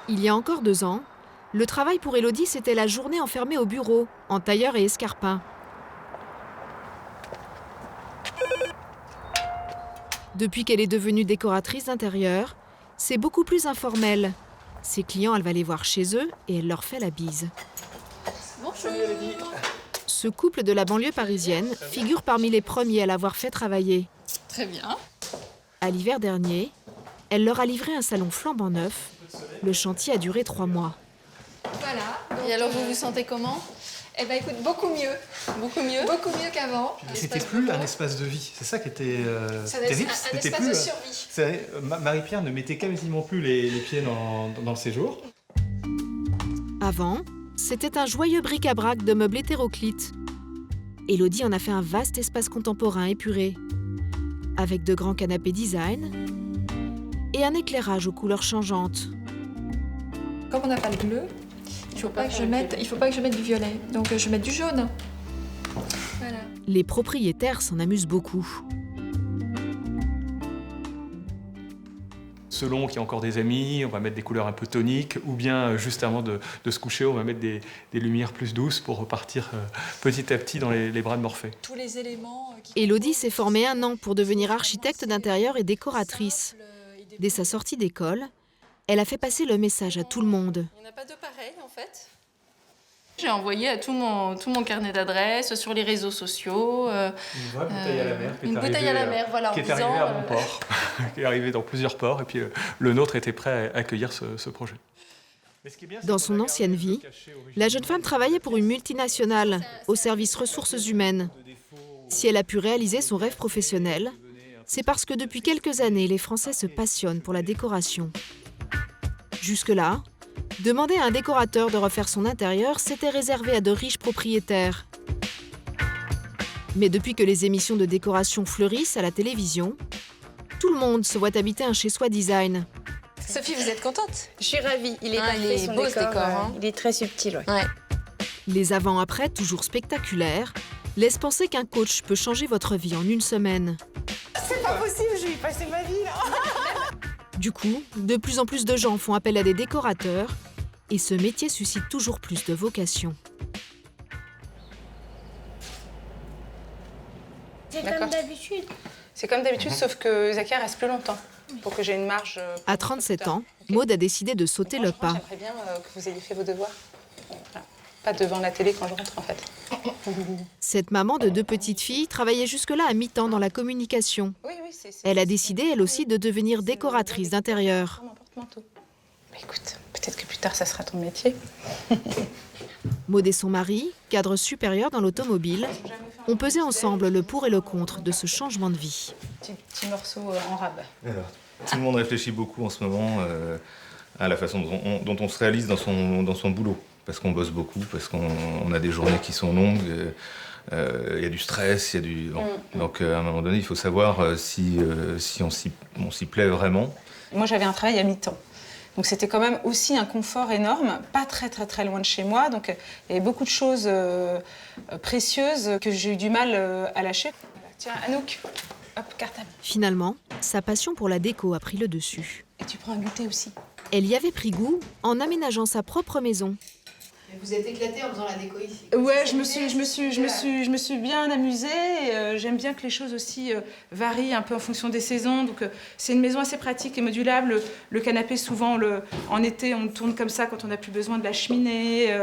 Il y a encore 2 ans, le travail pour Élodie, c'était la journée enfermée au bureau, en tailleur et escarpin. Depuis qu'elle est devenue décoratrice d'intérieur, c'est beaucoup plus informel. Ses clients, elle va les voir chez eux et elle leur fait la bise. Bonjour. Ce couple de la banlieue parisienne figure parmi les premiers à l'avoir fait travailler. Très bien. À l'hiver dernier, elle leur a livré un salon flambant neuf. Le chantier a duré 3 mois. Voilà. Et alors, vous vous sentez comment? Eh ben écoute, beaucoup mieux. Beaucoup mieux? Beaucoup mieux qu'avant. C'était plus un espace de vie, c'est ça qui était terrible. Un C'était espace plus, de survie. Marie-Pierre ne mettait quasiment plus les pieds dans le séjour. Avant, c'était un joyeux bric-à-brac de meubles hétéroclites. Élodie en a fait un vaste espace contemporain épuré, avec de grands canapés design et un éclairage aux couleurs changeantes. Comme on n'a pas le bleu, il faut pas que je mette du violet. Donc je mets du jaune. Voilà. Les propriétaires s'en amusent beaucoup. Selon qu'il y a encore des amis, on va mettre des couleurs un peu toniques, ou bien juste avant de se coucher, on va mettre des lumières plus douces pour repartir petit à petit dans les bras de Morphée. Tous les éléments Élodie s'est formée 1 an pour devenir architecte d'intérieur et décoratrice. Dès sa sortie d'école, elle a fait passer le message à tout le monde. Il n'y en a pas deux pareils, en fait. J'ai envoyé à tout mon carnet d'adresses, sur les réseaux sociaux. Une vraie bouteille à la mer Une bouteille à la mer, voilà. Qui est arrivée à mon port, qui est arrivée dans plusieurs ports, et puis le nôtre était prêt à accueillir ce projet. Dans son ancienne vie, la jeune femme travaillait pour une multinationale, au service ressources humaines. Si elle a pu réaliser son rêve professionnel, c'est parce que depuis quelques années, les Français se passionnent pour la décoration. Jusque-là, demander à un décorateur de refaire son intérieur, c'était réservé à de riches propriétaires. Mais depuis que les émissions de décoration fleurissent à la télévision, tout le monde se voit habiter un chez-soi design. Sophie, vous êtes contente? Je suis ravie. Il est Ah, il parfait, est son beau, ce décor. décor, hein. Il est très subtil, ouais. Ouais. Les avant-après, toujours spectaculaires, laissent penser qu'un coach peut changer votre vie en 1 semaine. C'est pas possible, je vais y passer ma vie, là. Du coup, de plus en plus de gens font appel à des décorateurs et ce métier suscite toujours plus de vocations. C'est D'accord. comme d'habitude. C'est comme d'habitude, sauf que Zakia reste plus longtemps, pour que j'ai une marge. À 37 ans, Maud a décidé de sauter le pas. J'aimerais bien que vous ayez fait vos devoirs. Voilà. Pas devant la télé quand je rentre, en fait. Cette maman de 2 petites filles travaillait jusque-là à mi-temps dans la communication. Oui, c'est... Elle a décidé, elle aussi, de devenir décoratrice d'intérieur. Bah, écoute, peut-être que plus tard, ça sera ton métier. Maud et son mari, cadre supérieur dans l'automobile, ont pesé ensemble le pour et le contre de ce changement de vie. Petit morceau en rab. Alors, tout le monde réfléchit beaucoup en ce moment à la façon dont on se réalise dans son boulot. Parce qu'on bosse beaucoup, parce qu'on a des journées qui sont longues, il y a du stress, il y a du... Bon. Donc à un moment donné, il faut savoir si on s'y plaît vraiment. Moi, j'avais un travail à mi-temps. Donc c'était quand même aussi un confort énorme, pas très loin de chez moi. Donc il y avait beaucoup de choses précieuses que j'ai eu du mal à lâcher. Tiens, Anouk, hop, cartable. Finalement, sa passion pour la déco a pris le dessus. Et tu prends un goûter aussi. Elle y avait pris goût en aménageant sa propre maison. Vous êtes éclatée en faisant la déco ici. Ouais, je me suis bien amusée. J'aime bien que les choses aussi varient un peu en fonction des saisons. Donc c'est une maison assez pratique et modulable. Le canapé, souvent, en été, on le tourne comme ça quand on n'a plus besoin de la cheminée.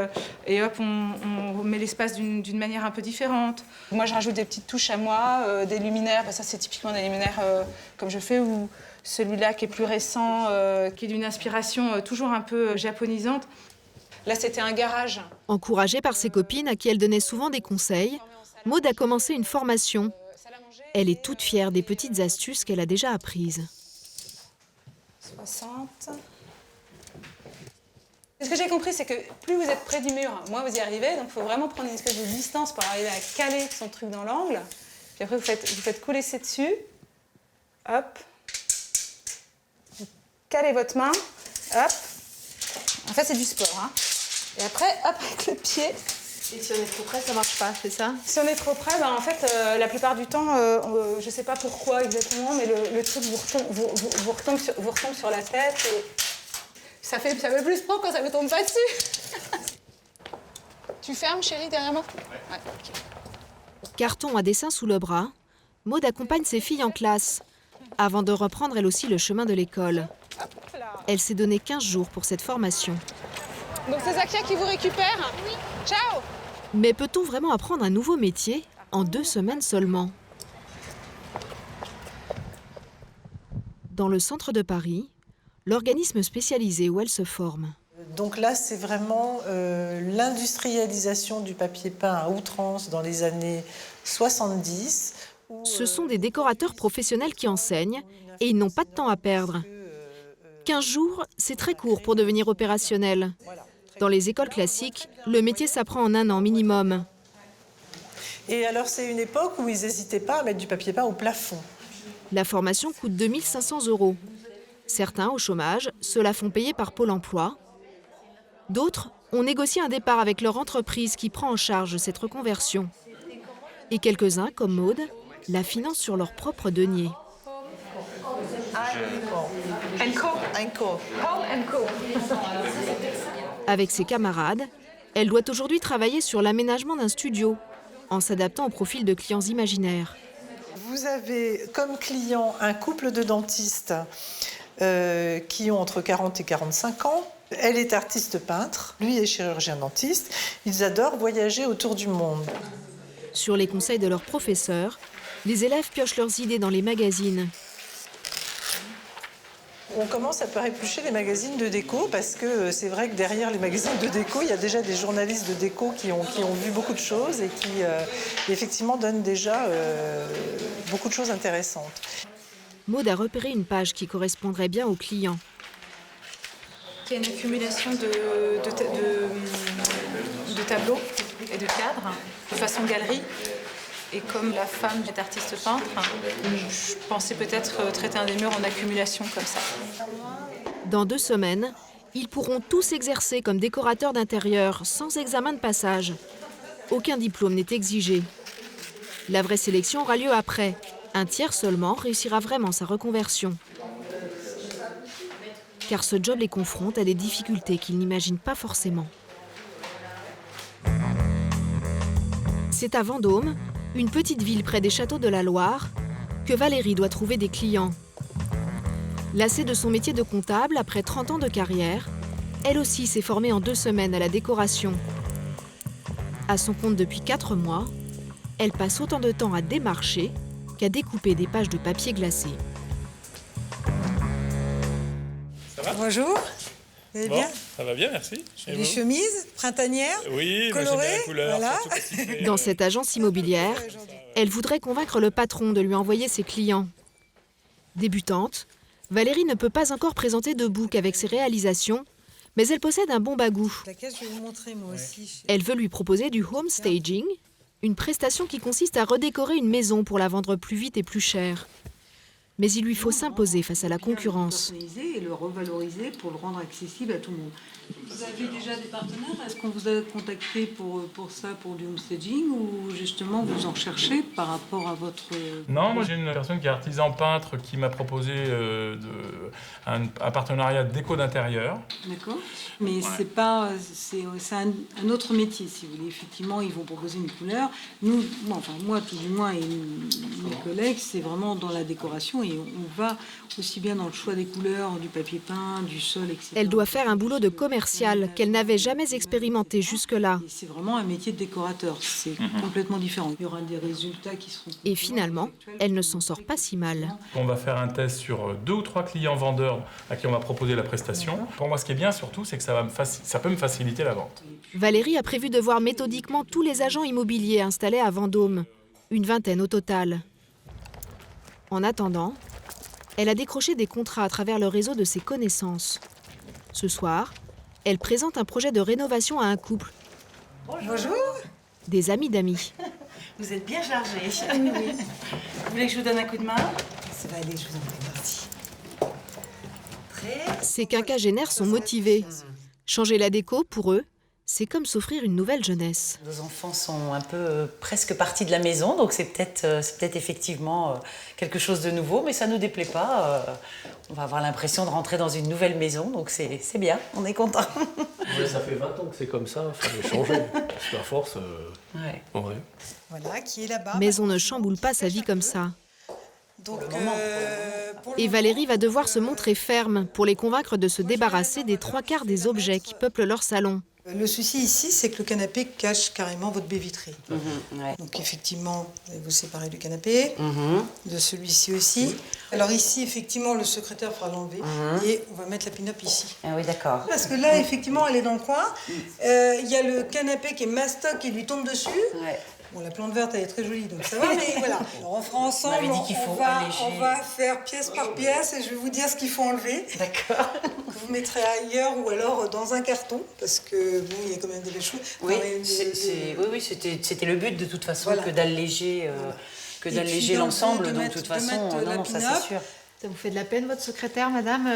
Et hop, on met l'espace d'une manière un peu différente. Moi, je rajoute des petites touches à moi, des luminaires. Bah, ça, c'est typiquement des luminaires comme je fais, ou celui-là qui est plus récent, qui est d'une inspiration toujours un peu japonisante. Là, c'était un garage. Encouragée par ses copines à qui elle donnait souvent des conseils, Maud a commencé une formation. Elle est toute fière des petites astuces qu'elle a déjà apprises. 60. Ce que j'ai compris, c'est que plus vous êtes près du mur, moins vous y arrivez. Donc, il faut vraiment prendre une espèce de distance pour arriver à caler son truc dans l'angle. Puis après, vous faites couler ça dessus. Hop. Vous calez votre main. Hop. En fait, c'est du sport, hein. Et après, hop, avec le pied. Et si on est trop près, ça marche pas, c'est ça? Si on est trop près, en fait, la plupart du temps, je sais pas pourquoi exactement, mais le truc vous retombe sur la tête. Et Ça fait plus pro quand ça me tombe pas dessus. Tu fermes, chérie, derrière moi? Ouais. Carton à dessin sous le bras, Maud accompagne ses filles en classe, avant de reprendre elle aussi le chemin de l'école. Elle s'est donné 15 jours pour cette formation. Donc c'est Zakia qui vous récupère? Oui. Ciao. Mais peut-on vraiment apprendre un nouveau métier en 2 semaines seulement? Dans le centre de Paris, l'organisme spécialisé où elle se forme. Donc là, c'est vraiment l'industrialisation du papier peint à outrance dans les années 70. Ce sont des décorateurs professionnels qui enseignent et ils n'ont pas de temps à perdre. 15 jours, c'est très court pour devenir opérationnel. Dans les écoles classiques, le métier s'apprend en 1 an minimum. Et alors, c'est une époque où ils n'hésitaient pas à mettre du papier peint au plafond. La formation coûte 2 500 €. Certains, au chômage, se la font payer par Pôle emploi. D'autres ont négocié un départ avec leur entreprise qui prend en charge cette reconversion. Et quelques-uns, comme Maud, la financent sur leur propre denier. Avec ses camarades, elle doit aujourd'hui travailler sur l'aménagement d'un studio, en s'adaptant au profil de clients imaginaires. Vous avez comme client un couple de dentistes qui ont entre 40 et 45 ans. Elle est artiste peintre, lui est chirurgien dentiste. Ils adorent voyager autour du monde. Sur les conseils de leurs professeurs, les élèves piochent leurs idées dans les magazines. On commence à pas éplucher les magazines de déco parce que c'est vrai que derrière les magazines de déco, il y a déjà des journalistes de déco qui ont vu beaucoup de choses et qui effectivement donnent déjà beaucoup de choses intéressantes. Maud a repéré une page qui correspondrait bien aux clients. Il y a une accumulation de tableaux et de cadres de façon galerie. Et comme la femme est artiste peintre, je pensais peut-être traiter un des murs en accumulation comme ça. Dans 2 semaines, ils pourront tous exercer comme décorateurs d'intérieur sans examen de passage. Aucun diplôme n'est exigé. La vraie sélection aura lieu après. Un tiers seulement réussira vraiment sa reconversion. Car ce job les confronte à des difficultés qu'ils n'imaginent pas forcément. C'est à Vendôme, une petite ville près des châteaux de la Loire, que Valérie doit trouver des clients. Lassée de son métier de comptable après 30 ans de carrière, elle aussi s'est formée en 2 semaines à la décoration. À son compte depuis 4 mois, elle passe autant de temps à démarcher qu'à découper des pages de papier glacé. Bonjour, vous allez bien? Ça va bien, merci. Des chemises printanières, oui, colorées, la couleur, voilà. Dans cette agence immobilière, elle voudrait convaincre le patron de lui envoyer ses clients. Débutante, Valérie ne peut pas encore présenter de book avec ses réalisations, mais elle possède un bon bagou. Laquelle je vais vous montrer moi aussi. Elle veut lui proposer du home staging, une prestation qui consiste à redécorer une maison pour la vendre plus vite et plus cher. Mais il lui faut s'imposer face à la concurrence. Et le revaloriser pour le rendre accessible à tout le monde. Vous avez déjà des partenaires? Est-ce qu'on vous a contacté pour ça, pour du homestaging, ou justement vous en recherchez par rapport à votre... Non, moi j'ai une personne qui est artisan peintre qui m'a proposé un partenariat de déco d'intérieur. D'accord. Mais c'est pas... C'est un autre métier, si vous voulez. Effectivement, ils vont proposer une couleur. Nous, moi tout du moins, et mes collègues, c'est vraiment dans la décoration, et on va aussi bien dans le choix des couleurs, du papier peint, du sol, etc. Elle doit faire un boulot de commercial qu'elle n'avait jamais expérimenté jusque-là. C'est vraiment un métier de décorateur, c'est complètement différent. Il y aura des résultats qui seront... Et finalement, elle ne s'en sort pas si mal. On va faire un test sur 2 ou 3 clients vendeurs à qui on va proposer la prestation. Pour moi, ce qui est bien surtout, c'est que ça peut me faciliter la vente. Valérie a prévu de voir méthodiquement tous les agents immobiliers installés à Vendôme, une vingtaine au total. En attendant, elle a décroché des contrats à travers le réseau de ses connaissances. Ce soir, elle présente un projet de rénovation à un couple. Bonjour. Des amis d'amis. Vous êtes bien chargé. Oui. Vous voulez que je vous donne un coup de main? Ça va aller, je vous en prie, merci. Ces quinquagénaires sont motivés. Changer la déco, pour eux, C'est comme s'offrir une nouvelle jeunesse. Nos enfants sont un peu presque partis de la maison, donc c'est peut-être effectivement quelque chose de nouveau, mais ça ne nous déplaît pas. On va avoir l'impression de rentrer dans une nouvelle maison, donc c'est bien, on est content. Ouais, ça fait 20 ans que c'est comme ça, il fallait changer. Parce qu'à force, Ouais. Voilà, qui est là-bas. Mais on ne chamboule pas sa vie comme ça. Donc, Et Valérie va devoir se montrer ferme pour les convaincre de se débarrasser des 3/4 des objets qui peuplent leur salon. le souci ici, c'est que le canapé cache carrément votre baie vitrée. Ouais. Donc effectivement, vous allez vous séparer du canapé, de celui-ci aussi. Alors ici, effectivement, le secrétaire fera l'enlever et on va mettre la pin-up ici. Ah oui, d'accord. Parce que là, effectivement, elle est dans le coin. Il y a le canapé qui est mastoc qui lui tombe dessus. Ouais. Bon, la plante verte, elle est très jolie, donc ça va, mais voilà. Alors, on fera ensemble, On avait dit qu'il faut alléger. on va faire pièce par pièce et je vais vous dire ce qu'il faut enlever. D'accord. Que vous mettrez ailleurs ou alors dans un carton, parce que bon, il y a quand même des belles choses. Oui, Enfin, oui, c'était le but de toute façon, Voilà. que d'alléger puis, l'ensemble, de donc de mettre- toute de façon, mettre la non, ça pin-up. c'est sûr. Ça vous fait de la peine, votre secrétaire, madame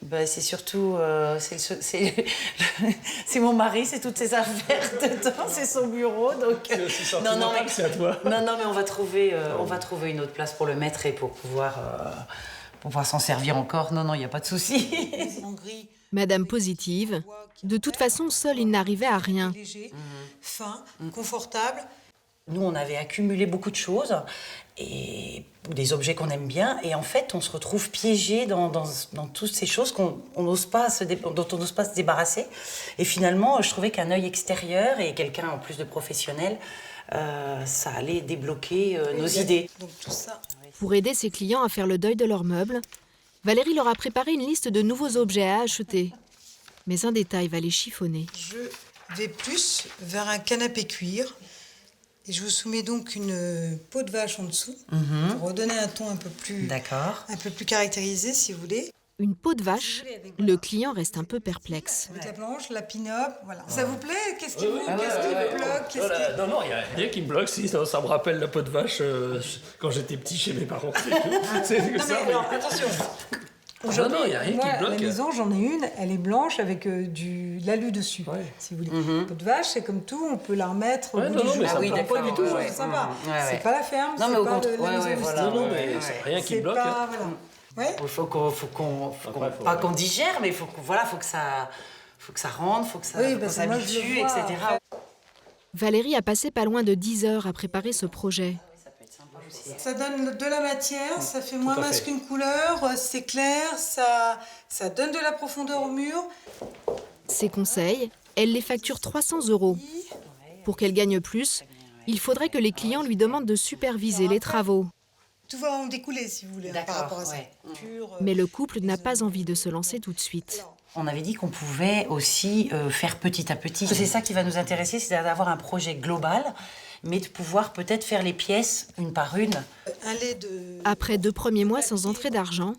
Ben, c'est surtout, c'est mon mari, c'est toutes ses affaires dedans, c'est son bureau, donc... C'est aussi sentimental, c'est à toi. Non, mais on va trouver une autre place pour le mettre et pour pouvoir s'en servir encore. Non, il n'y a pas de souci. en gris, Madame positive. De toute façon, seul, il n'arrivait à rien. léger, fin, confortable. Nous, on avait accumulé beaucoup de choses, et des objets qu'on aime bien, et en fait, on se retrouve piégé dans toutes ces choses dont on n'ose pas se débarrasser. Et finalement, je trouvais qu'un œil extérieur et quelqu'un en plus de professionnel, ça allait débloquer nos idées. Donc tout ça. Pour aider ses clients à faire le deuil de leurs meubles, Valérie leur a préparé une liste de nouveaux objets à acheter. Mais un détail va les chiffonner. Je vais plus vers un canapé cuir. Et je vous soumets donc une peau de vache en dessous, pour redonner un ton un peu plus caractérisé, si vous voulez. Une peau de vache, le client reste un peu perplexe. Avec la planche, la pin-up, voilà. Ça vous plaît? Qu'est-ce qui vous bloque? Non, il n'y a rien qui me bloque. Si, ça me rappelle la peau de vache quand j'étais petit chez mes parents. C'est que Non, ça. mais alors, attention. Non, il n'y a rien Moi, qui me à la bloque. maison, j'en ai une, elle est blanche avec de l'alu dessus, si vous voulez. Peau de vache, c'est comme tout, on peut la remettre au bout du jour. mais ça Oui, me d'accord, pas du tout, ouais. c'est sympa. Ouais. C'est pas la ferme, Non, mais c'est au pas contraire, la maison voilà. rustique. Non, mais c'est rien qui me C'est bloque. pas, voilà. Ouais. Il faut qu'on digère, mais faut que ça rentre, faut que ça Oui, qu'on parce que moi, je s'habitue, le vois, etc. Valérie a passé pas loin de 10 heures à préparer ce projet. Ça donne de la matière, ça fait moins à mince fait. qu'une couleur, c'est clair, ça donne de la profondeur au mur. Ses conseils, elle les facture 300 €. Pour qu'elle gagne plus, il faudrait que les clients lui demandent de superviser les travaux. Tout va en découler, si vous voulez, hein, par rapport à ça. ouais. Mais le couple n'a pas envie de se lancer tout de suite. On avait dit qu'on pouvait aussi faire petit à petit. C'est ça qui va nous intéresser, c'est d'avoir un projet global, mais de pouvoir peut-être faire les pièces une par une. Un lait de... Après 2 premiers mois sans entrée d'argent,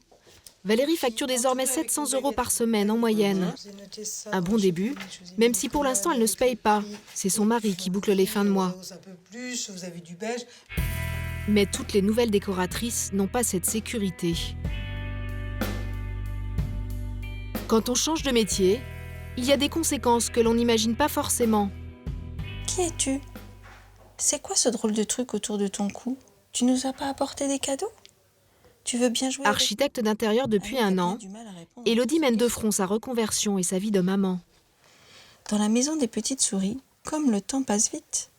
Valérie facture désormais 700 € par semaine en moyenne. J'ai noté ça. Un bon début, même si pour l'instant elle ne se paye pas. C'est son mari qui boucle les fins de mois. Un peu plus, vous avez du beige. Mais toutes les nouvelles décoratrices n'ont pas cette sécurité. Quand on change de métier, il y a des conséquences que l'on n'imagine pas forcément. Qui es-tu? C'est quoi ce drôle de truc autour de ton cou? Tu nous as pas apporté des cadeaux? Tu veux bien jouer avec... Architecte d'intérieur depuis 1 an, Élodie mène de front sa reconversion et sa vie de maman. Dans la maison des petites souris, comme le temps passe vite.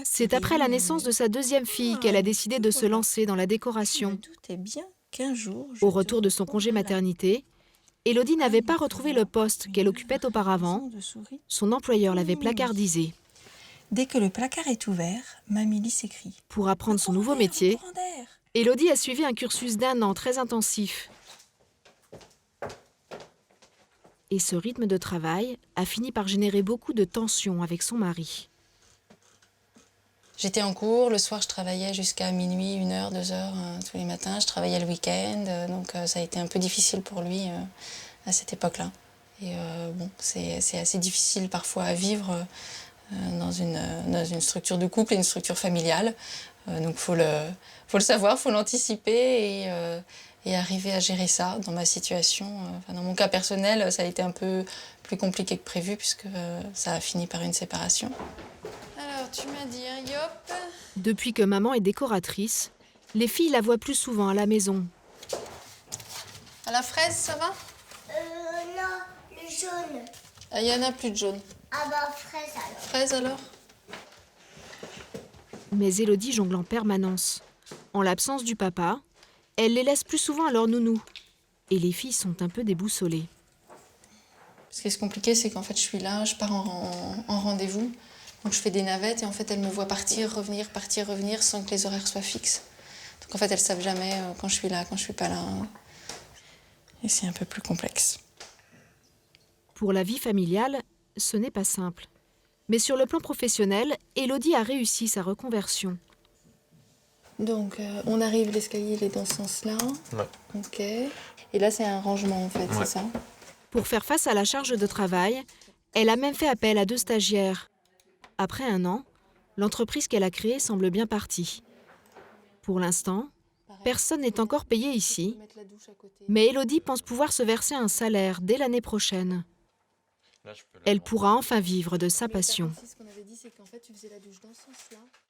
C'est après la naissance de sa 2e fille qu'elle a décidé de se lancer dans la Je me décoration. doutais bien qu'un jour... Au retour de son congé maternité, Élodie n'avait pas retrouvé le poste qu'elle occupait auparavant. Son employeur l'avait placardisé. Dès que le placard est ouvert, Mamie s'écrie. Pour apprendre son nouveau métier, Élodie a suivi un cursus d'1 an très intensif. Et ce rythme de travail a fini par générer beaucoup de tensions avec son mari. J'étais en cours, le soir je travaillais jusqu'à minuit, 1h, 2h tous les matins. Je travaillais le week-end, donc ça a été un peu difficile pour lui à cette époque-là. Et bon, c'est assez difficile parfois à vivre dans une structure de couple et une structure familiale. Donc faut le savoir, faut l'anticiper et arriver à gérer ça dans ma situation. Dans mon cas personnel, ça a été un peu plus compliqué que prévu puisque ça a fini par une séparation. Alors, tu m'as dit, hein, Yop. Depuis que maman est décoratrice, les filles la voient plus souvent à la maison. À la fraise, ça va? Non, le jaune. Il y en a plus de jaune. Ah bah, fraise alors. Fraise alors? Mais Élodie jongle en permanence. En l'absence du papa, elle les laisse plus souvent à leur nounou. Et les filles sont un peu déboussolées. Ce qui est compliqué, c'est qu'en fait, je suis là, je pars en rendez-vous. Donc je fais des navettes et en fait, elles me voient partir, revenir sans que les horaires soient fixes. Donc en fait, elles savent jamais quand je suis là, quand je suis pas là. Et c'est un peu plus complexe. Pour la vie familiale, ce n'est pas simple. Mais sur le plan professionnel, Élodie a réussi sa reconversion. Donc, on arrive, l'escalier il est dans ce sens-là. Ouais. Ok. Et là, c'est un rangement, en fait, Ouais. c'est ça? Pour faire face à la charge de travail, elle a même fait appel à 2 stagiaires. Après 1 an, l'entreprise qu'elle a créée semble bien partie. Pour l'instant, personne n'est encore payé ici, mais Élodie pense pouvoir se verser un salaire dès l'année prochaine. Elle pourra enfin vivre de sa passion. Ce qu'on avait dit, c'est qu'en fait, tu faisais la douche dans ce sens-là.